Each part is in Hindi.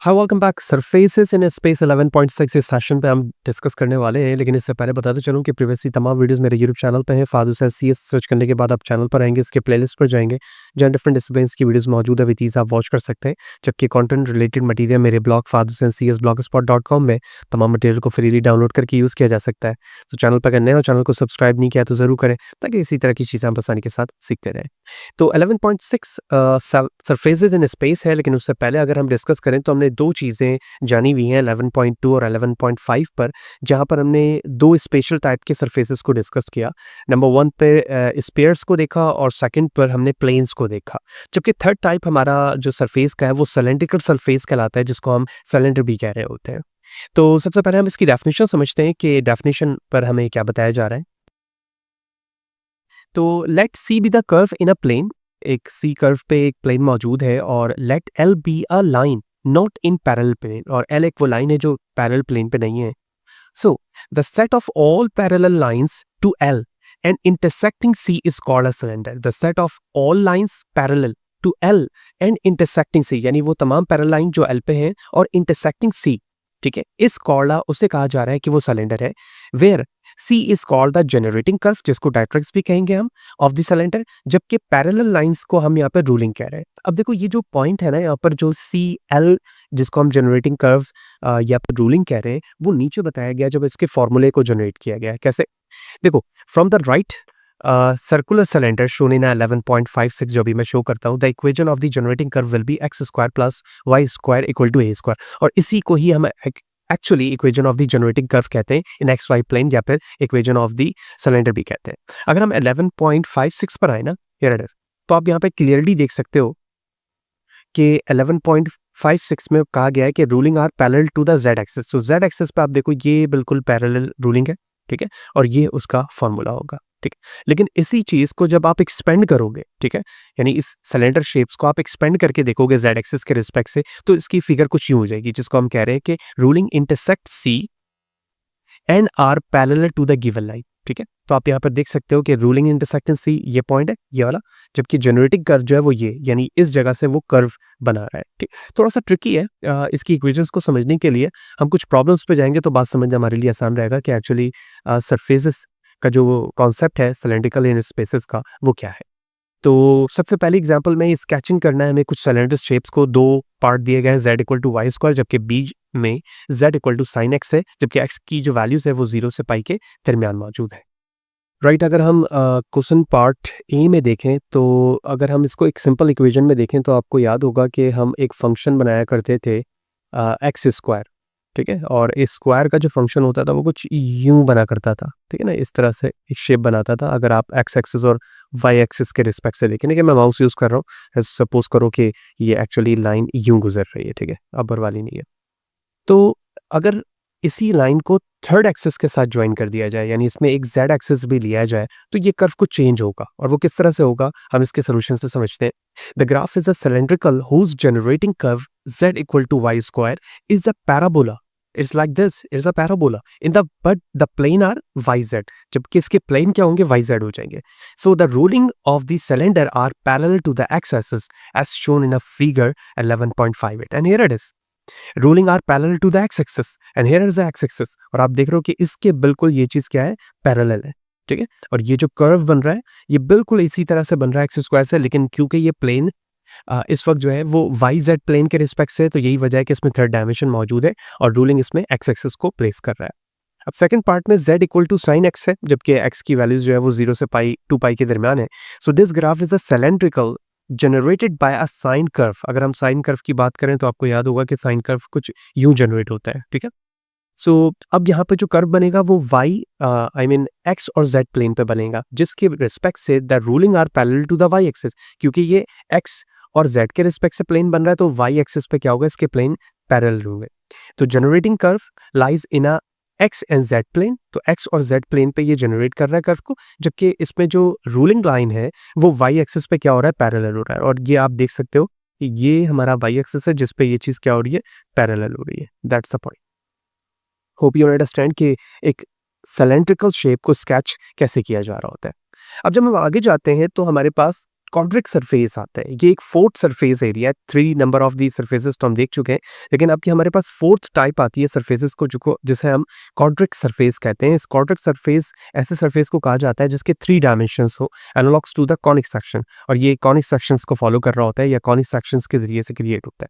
Hi welcome back. Surfaces in space 11.6 इस सेशन पे हम डिस्कस करने वाले हैं, लेकिन इससे पहले बताते चलूं कि प्रीवियसली तमाम वीडियोस मेरे यूट्यूब चैनल पे हैं। फादू से सीएस सर्च करने के बाद आप चैनल पर आएंगे, इसके प्लेलिस्ट पर जाएंगे जहाँ डिफरेंट डिसिप्लिन्स की वीडियोस मौजूद है, विद ईज आप वॉच कर सकते हैं। जबकि कंटेंट रिलेटेड मटेरियल मेरे ब्लॉग fadusencs blogspot.com में तमाम मटेरियल को फ्रीली डाउनलोड करके यूज़ किया जा सकता है। तो चैनल पर अगर नए हो, चैनल को सब्सक्राइब नहीं किया तो ज़रूर करें, ताकि इसी तरह की चीज़ें आप आसानी के साथ सीखते रहें। तो 11.6 सरफेसेस इन स्पेस है, लेकिन उससे पहले अगर हम डिस्कस करें तो हमने दो चीज़ें जानी हुई हैं 11.2 और 11.5 पर, जहाँ पर हमने दो स्पेशल टाइप के सरफेसेस को डिस्कस किया। नंबर वन पे स्पेयर्स को देखा और सेकंड पर हमने प्लेन्स को देखा। जबकि थर्ड टाइप हमारा जो सरफेस का है वो सिलेंड्रिकल सरफेस कहलाता है, जिसको हम सिलेंडर भी कह रहे होते हैं। तो सबसे पहले हम इसकी डेफिनेशन समझते हैं कि डेफिनेशन पर हमें क्या बताया जा रहा है। तो let C be the curve in a plane. एक सी कर्व पे एक प्लेन मौजूद है और let L be a line not in parallel plane, और एल एक वो लाइन है जो पैरेलल प्लेन पे नहीं है। So the set of all parallel lines to L and intersecting C is called a cylinder. The set of all lines parallel to L and intersecting C, यानी वो तमाम पैरेलल लाइन जो एल पे हैं और इंटरसेक्टिंग सी, ठीक है, इस कॉल्ड उसे कहा जा रहा है कि वो सिलेंडर है। Where C is called the generating curve, जिसको डायरेक्ट्रिक्स भी कहेंगे हम, ऑफ द सिलेंडर, जबकि पैरेलल लाइंस को हम यहाँ पर रूलिंग कह रहे हैं। अब देखो ये जो पॉइंट है ना यहाँ पर, जो सी एल जिसको हम जनरेटिंग कर्व्स या पर रूलिंग कह रहे हैं, वो नीचे बताया गया जब इसके फॉर्मूले को जनरेट किया गया है। कैसे? देखो, from the right circular cylinder shown in 11.56 जो भी मैं शो करता हूँ, the equation of the generating curve will be x square plus y square equal to a square, और इसी को ही हम actually equation of the generating curve कहते हैं इन एक्स वाई प्लेन, या फिर इक्वेशन ऑफ द सिलेंडर भी कहते हैं। अगर हम 11.56 पर आए ना, हियर इट इज, तो आप यहाँ पे क्लियरली देख सकते हो कि 11.56 में कहा गया है कि ruling are parallel to the z axis. तो जेड एक्सिस पे आप देखो ये बिल्कुल पैरेलल रूलिंग है, ठीक है, और ये उसका फॉर्मूला होगा, ठीक है। लेकिन इसी चीज को जब आप एक्सपेंड करोगे, ठीक है, यानी इस सिलेंडर शेप्स को आप एक्सपेंड करके देखोगे जेड एक्सिस के रिस्पेक्ट से, तो इसकी फिगर कुछ यूं हो जाएगी, जिसको हम कह रहे हैं कि ruling intersect C and are parallel to the given line, ठीक है। तो आप यहाँ पर देख सकते हो कि रूलिंग इंटरसेक्टिंग सी ये पॉइंट है, ये वाला, जबकि जनरेटिंग कर्व जो है वो ये, यानी इस जगह से वो कर्व बना रहा है, ठीक। थोड़ा सा ट्रिकी है इसकी इक्वेशंस को समझने के लिए। हम कुछ प्रॉब्लम्स पे जाएंगे तो बात समझना हमारे लिए आसान रहेगा कि एक्चुअली सरफेसेस का जो कॉन्सेप्ट है सिलेंड्रिकल इन स्पेसेस का, वो क्या है। तो सबसे पहले एग्जांपल में स्केचिंग करना है हमें कुछ सिलेंडर शेप्स को। दो पार्ट दिए गए हैं, z equal to y square, जबकि बीच में z equal to sine x है, जबकि x की जो वैल्यूज है वो 0 से पाई के दरमियान मौजूद है। राइट, अगर हम क्वेश्चन पार्ट ए में देखें तो अगर हम इसको एक सिंपल इक्वेशन में देखें तो आपको याद होगा कि हम एक फंक्शन बनाया करते थे एक्स स्क्वायर, ठीक है, और इस स्क्वायर का जो फंक्शन होता था वो कुछ यूं बना करता था, ठीक है ना, इस तरह से एक शेप बनाता था। अगर आप एक्स एक्सिस और वाई एक्सिस के रिस्पेक्ट से देखें, कि मैं माउस यूज़ कर रहा हूँ, सपोज करो कि ये एक्चुअली लाइन यूं गुजर रही है, ठीक है, अपर वाली नहीं है। तो अगर इसी लाइन को थर्ड एक्सिस के साथ ज्वाइन कर दिया जाए, यानी इसमें एक जेड एक्सिस भी लिया जाए, तो ये कर्व कुछ चेंज होगा, और वो किस तरह से होगा हम इसके सोल्यूशन से समझते हैं। The graph is a cylindrical whose generating curve z equal to y square is a parabola. It's like this, it's a parabola in the but the plane are y z, जबकि इसके प्लेन क्या होंगे, वाई जेड हो जाएंगे। So the ruling of the cylinder are parallel to the x axis as shown in a figure 11.58, and here it is, ruling are parallel to the x axis and here is the x axis, और आप देख रहे हो कि इसके बिल्कुल ये चीज क्या है, पैरेलल है, ठीक है। और ये जो कर्व बन रहा है ये बिल्कुल इसी तरह से बन रहा है एक्स स्क्वायर से, लेकिन क्योंकि ये प्लेन इस वक्त जो है वो वाई जेड प्लेन के रिस्पेक्ट से है, तो यही वजह है कि इसमें थर्ड डायमेंशन मौजूद है और रूलिंग इसमें एक्स एक्सिस को प्लेस कर रहा है। अब सेकंड पार्ट में z equal to sine x है, जबकि x की वैल्यूज जो है वो 0 से पाई 2 पाई के दरमियान है। So this graph is a cylindrical generated by a sine curve. अगर हम साइन कर्व की बात करें तो आपको याद होगा कि साइन कर्व कुछ यूं जनरेट होता है, ठीक है। सो अब यहाँ पे जो कर्व बनेगा वो y आई मीन x और z प्लेन पे बनेगा, जिसके रिस्पेक्ट से the ruling are parallel to the y axis. क्योंकि ये x और z के रिस्पेक्ट से प्लेन बन रहा है तो y एक्सिस पे क्या होगा, इसके प्लेन पैरेलल होंगे। तो generating curve lies in a x and z plane, तो एक्स और जेड प्लेन पे ये जनरेट कर रहा है कर्व को, जबकि इसमें जो रूलिंग लाइन है वो वाई एक्सिस पे क्या हो रहा है, पैरेलल हो रहा है। और ये आप देख सकते हो कि ये हमारा वाई एक्सिस है जिस पे ये चीज क्या हो रही है, पैरेलल हो रही है। That's the point. Hope you understand कि एक सिलेंड्रिकल शेप को स्केच कैसे किया जा रहा होता है। अब जब हम आगे जाते हैं तो हमारे पास क्वाड्रिक सरफेस आता है। ये एक फोर्थ सरफेस एरिया है। 3 नंबर ऑफ दी सरफेसेस तो हम देख चुके हैं, लेकिन अब की हमारे पास फोर्थ टाइप आती है सरफेसेस को, जिसे हम क्वाड्रिक सरफेस कहते हैं। इस क्वाड्रिक सरफेस ऐसे सरफेस को कहा जाता है जिसके 3 डायमेंशंस हो, analogues to the conic section, और ये कॉनिक सेक्शंस को फॉलो कर रहा होता है या कॉनिक सेक्शंस के जरिए से क्रिएट होता है।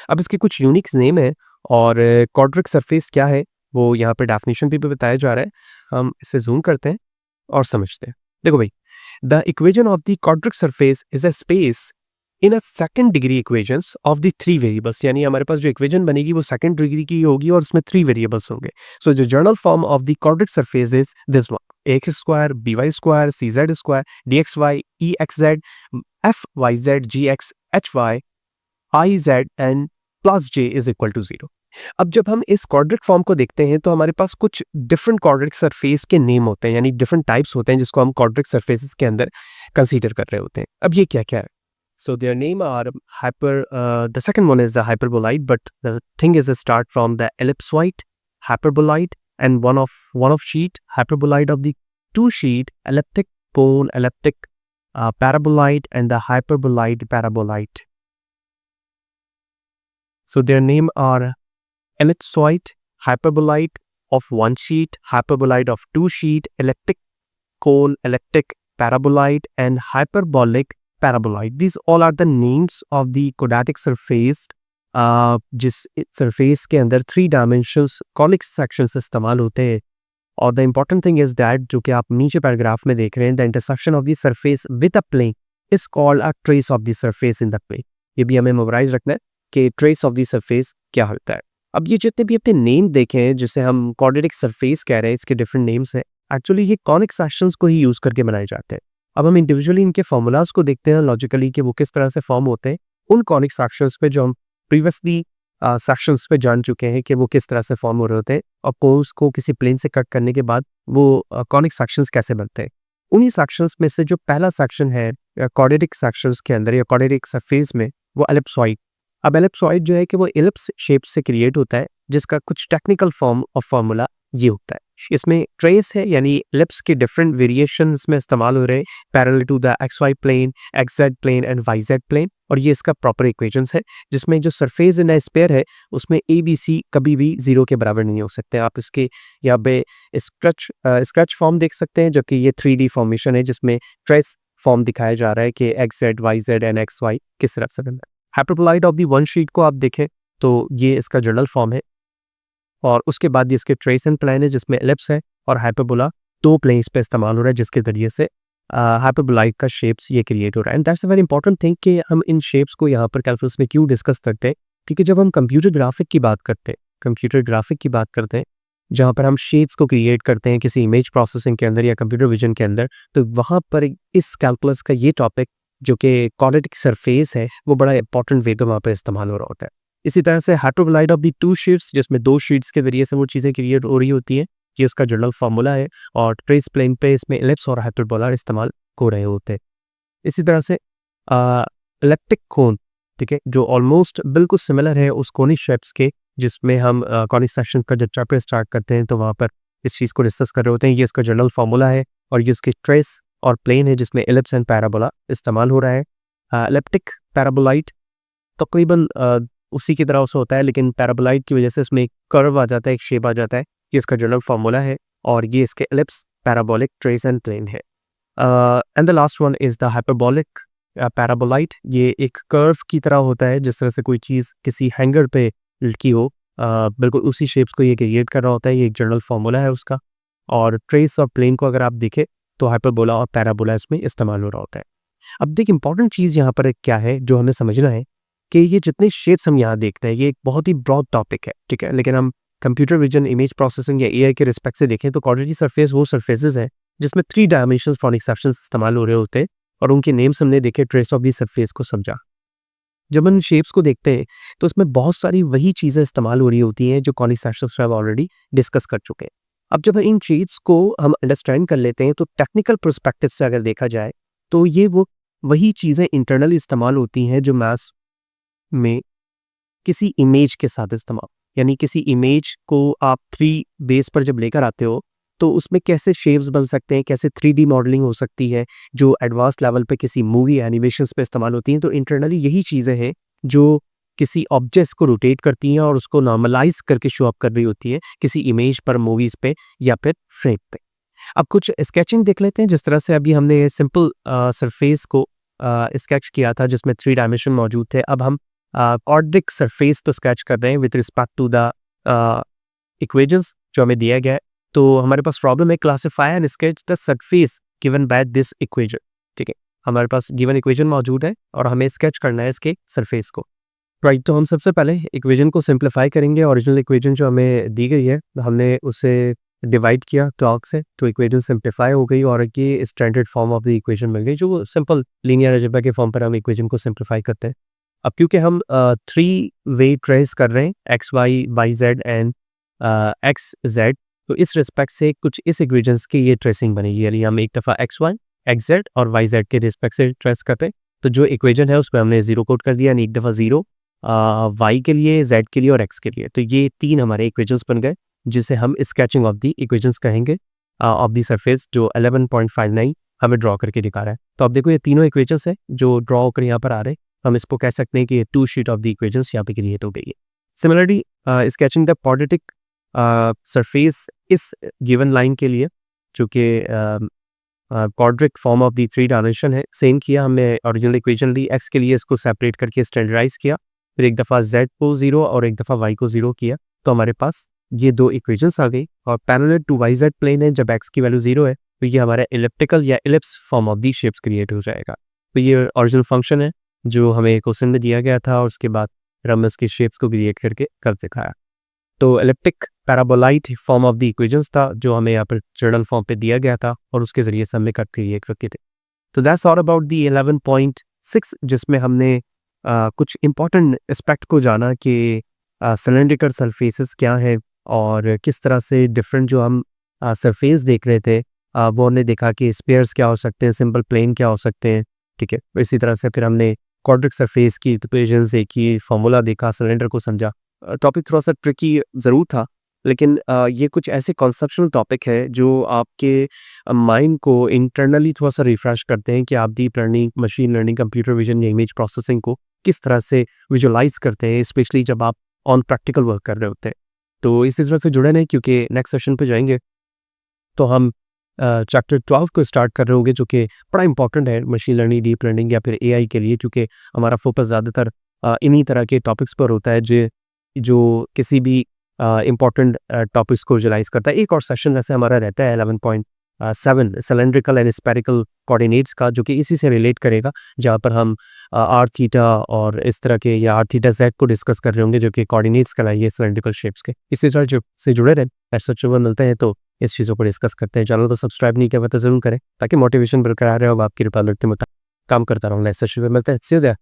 अब इसके कुछ यूनिक नेम है, और क्वाड्रिक सरफेस क्या है वो यहाँ पे डेफिनेशन भी बताया जा रहा है। हम इसे जूम करते हैं और समझते हैं। देखो भाई, the equation of the quadric surface is a space in a second degree equations of the 3 variables, यानी हमारे पास जो इक्वेशन बनेगी वो सेकंड डिग्री की होगी और उसमें 3 वेरिएबल्स होंगे। So the general form of the quadric surface is this one: ax square by square cz square dxy exz fyz gx hy iz and plus j is equal to 0। अब जब हम इस क्वाड्रिक फॉर्म को देखते हैं तो हमारे पास कुछ डिफरेंट क्वाड्रिक सरफेस के नेम होते हैं, यानी डिफरेंट टाइप्स होते हैं जिसको हम क्वाड्रिक सरफेसेस के अंदर कंसीडर कर रहे होते हैं। अब ये क्या क्या है? So their name are the second one is the hyperboloid, but the thing is to start from the ellipsoid, hyperboloid, and one of sheet, hyperboloid of the two sheet, elliptic, cone, elliptic, paraboloid, and the hyperboloid, paraboloid. So their name are ellipsoid, hyperboloid of one sheet, hyperboloid of two sheet, elliptic, cone, elliptic, paraboloid, and hyperbolic paraboloid. These all are the names of the quadratic surface, जिस सरफेस के अंदर 3 डायमेंशंस कॉनिक सेक्शंस इस्तेमाल होते हैं। और the important thing is that, जो कि आप नीचे पैराग्राफ में देख रहे हैं, the intersection of the surface with a plane is called a trace of the surface in the plane. ये भी हमें मेमोराइज रखना है कि ट्रेस ऑफ द सरफेस क्या होता है। अब ये जितने भी अपने नेम देखे हैं जिसे हम क्वाड्रेटिक सरफेस कह रहे हैं, इसके डिफरेंट नेम्स हैं। एक्चुअली ये कॉनिक सेक्शंस को ही यूज करके बनाए जाते हैं। अब हम इंडिविजुअली इनके फॉर्मूलाज को देखते हैं लॉजिकली कि वो किस तरह से फॉर्म होते हैं उन कॉनिक सेक्शंस पे जो हम प्रीवियसली सेक्शंस पे जान चुके हैं कि वो किस तरह से फॉर्म हो रहे होते हैं, और कोर्स को किसी प्लेन से कट करने के बाद वो कॉनिक सेक्शंस कैसे बनते हैं। उन्हीं सेक्शंस में से जो पहला सेक्शन है क्वाड्रेटिक सेक्शंस के अंदर या क्वाड्रेटिक सरफेस में, वो एलिप्सॉइड। अब एलिप्सॉइड जो है कि वो एलिप्स शेप से क्रिएट होता है, जिसका कुछ टेक्निकल फॉर्म ऑफ फार्मूला ये होता है। इसमें ट्रेस है, यानी एलिप्स के डिफरेंट वेरिएशंस में इस्तेमाल हो रहे हैं parallel to the x y plane, x z plane and y z plane, और ये इसका प्रॉपर इक्वेशंस है, जिसमें जो सरफेस इन स्पेयर है उसमें ए बी सी कभी भी 0 के बराबर नहीं हो सकते। आप इसके यहाँ पे स्क्रच फॉर्म देख सकते हैं, जो कि ये 3D फॉर्मेशन है जिसमें ट्रेस फॉर्म दिखाया जा रहा है कि x z y z and x y किस तरफ से बनना है। Hyperboloid of the one sheet को आप देखें तो ये इसका जनरल फॉर्म है, और उसके बाद ये इसके ट्रेस एंड प्लेन है जिसमें एलिप्स है, और हाइपरबोला 2 प्लेन्स पे इस्तेमाल हो रहा है जिसके जरिए से हाइपरबोलाइड का शेप्स ये क्रिएट हो रहा है। And that's a very important thing कि हम इन शेप्स को यहाँ पर कैलकुलस में क्यों डिस्कस करते हैं, क्योंकि जब हम कंप्यूटर ग्राफिक की बात करते हैं जहाँ पर हम शेप्स को क्रिएट करते हैं किसी इमेज प्रोसेसिंग के अंदर या कंप्यूटर विजन के अंदर, तो वहाँ पर इस कैलकुलस का ये टॉपिक जो कि क्वाड्रेटिक सरफेस है वो बड़ा इंपॉर्टेंट वे पे वहाँ पर इस्तेमाल हो रहा होता है। इसी तरह से हाइपरबोलाइड ऑफ दी 2 शीट्स, जिसमें 2 शीट्स के जरिए से वो चीज़ें क्रिएट हो रही होती हैं, ये उसका जनरल फार्मूला है, और ट्रेस प्लेन पे इसमें एलिप्स और हाइपरबोला इस्तेमाल हो रहे होते हैं। इसी तरह से इलेप्टिक कोन, ठीक है, जो ऑलमोस्ट बिल्कुल सिमिलर है उस कोनिक शेप्स के जिसमें हम कॉनिक सेक्शन का जब चैप्टर स्टार्ट करते हैं तो वहाँ पर इस चीज़ को डिस्कस कर रहे होते हैं। ये इसका जनरल फार्मूला है, और ये उसके ट्रेस और प्लेन है जिसमें एलिप्स एंड पैराबोला इस्तेमाल हो रहा है। इलेप्टिक पैराबोलाइड तकरीबन उसी की तरह से होता है, लेकिन पैराबोलाइड की वजह से इसमें एक कर्व आ जाता है, एक शेप आ जाता है। ये इसका जनरल फार्मूला है, और ये इसके ellipse, parabolic, trace and plane है। And the last one is the hyperbolic paraboloid. ये एक कर्व की तरह होता है, जिस तरह से कोई चीज़ किसी हैंगर पे लटकी हो, बिल्कुल उसी शेप्स को ये क्रिएट कर रहा होता है। ये एक जनरल फार्मूला है उसका। और ट्रेस और प्लेन को अगर आप देखें तो हाइपरबोला और पैराबोला इसमें इस्तेमाल हो रहा होता है। अब देख, इंपॉर्टेंट चीज़ यहाँ पर क्या है जो हमें समझना है कि ये जितने शेड्स हम यहाँ देखते हैं ये एक बहुत ही ब्रॉड टॉपिक है, ठीक है, लेकिन हम कंप्यूटर विजन, इमेज प्रोसेसिंग या एआई के रिस्पेक्ट से देखें तो क्वाड्रेटिक सरफेस वो सरफेसेस हैं जिसमें 3 डायमेंशंस कॉनिक सेक्शंस इस्तेमाल हो रहे होते हैं, और उनके नेम्स हमने देखे, ट्रेस ऑफ दी सरफेस को समझा। जब हम शेप्स को देखते हैं तो उसमें बहुत सारी वही चीज़ें इस्तेमाल हो रही होती हैं जो कॉनिक सेक्शंस हम ऑलरेडी डिस्कस कर चुके हैं। अब जब इन चीज़ को हम अंडरस्टैंड कर लेते हैं तो टेक्निकल पर्सपेक्टिव से अगर देखा जाए तो ये वो वही चीज़ें इंटरनली इस्तेमाल होती हैं जो मैथ्स में किसी इमेज के साथ इस्तेमाल, यानी किसी इमेज को आप 3 बेस पर जब लेकर आते हो तो उसमें कैसे शेप्स बन सकते हैं, कैसे 3D मॉडलिंग हो सकती है, जो एडवांस लेवल पे किसी मूवी एनिमेशंस पे इस्तेमाल होती हैं। तो इंटरनली यही चीज़ें हैं जो किसी ऑब्जेक्ट्स को रोटेट करती हैं और उसको नॉर्मलाइज़ करके शो अप कर रही होती है किसी इमेज पर, मूवीज़ पे या फिर फ्रेम पे। अब कुछ स्केचिंग देख लेते हैं, जिस तरह से अभी हमने सिंपल सरफेस को स्केच किया था जिसमें 3 डायमेंशन मौजूद थे। अब हम क्वाड्रिक सरफेस को स्केच कर रहे हैं with respect to the equations जो हमें दिया गया है। तो हमारे पास प्रॉब्लम है classify and sketch the surface given by this equation. ठीक है, हमारे पास गिवन इक्वेशन मौजूद है और हमें स्केच करना है इसके सरफेस को। राइट, तो हम सबसे पहले इक्वेशन को सिंप्लीफाई करेंगे। ओरिजिनल इक्वेशन जो हमें दी गई है हमने उसे डिवाइड किया टॉक से, तो इक्वेशन सिंप्लीफाई हो गई और ये standard form of the equation मिल गई, जो सिंपल लीनियर अलजेब्रा के फॉर्म पर हम इक्वेशन को सिंप्लीफाई करते हैं। अब क्योंकि हम 3 वे ट्रेस कर रहे हैं x y, y z and x z, तो इस रिस्पेक्ट से कुछ इस इक्वेशंस की ये ट्रेसिंग बनेगी, यानी हम एक दफ़ा एक्स वाई, एक्स जेड और वाई जेड के रिस्पेक्ट से ट्रेस करते हैं। तो जो इक्वेशन है उसमें हमने 0 कोट कर दिया, यानी एक दफ़ा 0 वाई के लिए, जेड के लिए और एक्स के लिए। तो ये 3 हमारे इक्वेशंस बन गए जिसे हम स्केचिंग ऑफ द इक्वेशंस कहेंगे ऑफ द सरफेस, जो 11.59 हमें ड्रॉ करके दिखा रहा है। तो अब देखो ये तीनों इक्वेशंस है जो ड्रॉ होकर यहाँ पर आ रहे हैं। हम इसको कह सकते हैं कि ये 2 शीट ऑफ द इक्वेशंस यहाँ पे क्रिएट हो गई है। Similarly sketching the quadratic surface इस गिवन लाइन के लिए, जो कि quadric form of the 3 dimension है, सेम किया हमने। ओरिजिनल इक्वेशन ली एक्स के लिए, इसको सेपरेट करके स्टैंडर्डाइज किया, फिर एक दफ़ा जेड को 0 और एक दफ़ा वाई को 0 किया, तो हमारे पास ये 2 इक्वेशंस आ गई। और parallel to y z plane है, जब एक्स की वैल्यू 0 है तो ये हमारा इलिप्टिकल या ellipse form of the shapes create हो जाएगा। तो ये ओरिजिनल फंक्शन है जो हमें क्वेश्चन में दिया गया था और उसके बाद फिर हमने उसकी शेप्स को क्रिएट करके कर दिखाया। तो elliptic paraboloid form of the equations था जो हमें यहाँ पर जर्नल फॉर्म पे दिया गया था और उसके ज़रिए से हमने कट क्रिएट रखे थे। तो दैट्स ऑल अबाउट द 11.6, जिसमें हमने कुछ इंपॉर्टेंट एस्पेक्ट को जाना कि सिलेंड्रिकल सरफेसेस क्या है और किस तरह से डिफरेंट जो हम सरफेस देख रहे थे वो हमने देखा कि स्पेयर्स क्या हो सकते हैं, सिंपल प्लेन क्या हो सकते हैं। ठीक है, इसी तरह से फिर हमने क्वाड्रिक सरफेस की इक्वेशंस देखी, फार्मूला देखा, सिलेंडर को समझा। टॉपिक थोड़ा सा ट्रिकी ज़रूर था, लेकिन ये कुछ ऐसे कॉन्सेप्चुअल टॉपिक है जो आपके माइंड को इंटरनली थोड़ा सा रिफ्रेश करते हैं कि आप deep learning, machine learning, computer vision या इमेज प्रोसेसिंग को किस तरह से विजुअलाइज करते हैं, स्पेशली जब आप ऑन प्रैक्टिकल वर्क कर रहे होते हैं। तो इसी तरह से जुड़े रहें, क्योंकि नेक्स्ट सेशन पे जाएंगे तो हम चैप्टर 12 को स्टार्ट कर रहे होंगे, जो कि बड़ा इंपॉर्टेंट है मशीन लर्निंग, डीप लर्निंग या फिर एआई के लिए, क्योंकि हमारा फोकस ज़्यादातर इन्हीं तरह के टॉपिक्स पर होता है जो किसी भी इम्पॉर्टेंट टॉपिक्स को विजुअलाइज करता है। एक और सेशन वैसे हमारा रहता है 11.7 सिलेंड्रिकल एंड स्फेरिकल कोऑर्डिनेट्स का, जो कि इसी से रिलेट करेगा, जहाँ पर हम आर थीटा और इस तरह के या आर थीटा जेड को डिस्कस कर रहे होंगे, जो कि कोऑर्डिनेट्स कहलाइए सिलेंड्रिकल शेप्स के। इसी तरह से जुड़े रहें, ऐसा चुभन मिलते हैं तो इस चीज़ों को डिस्कस करते हैं। चैनल को सब्सक्राइब नहीं किया तो ज़रूर करें, ताकि मोटिवेशन बरकरार रहे और आपकी रिक्वायरमेंट के मुताबिक काम करता रहूँ। नेक्स्ट सेशन में मिलते हैं। सी यू देयर।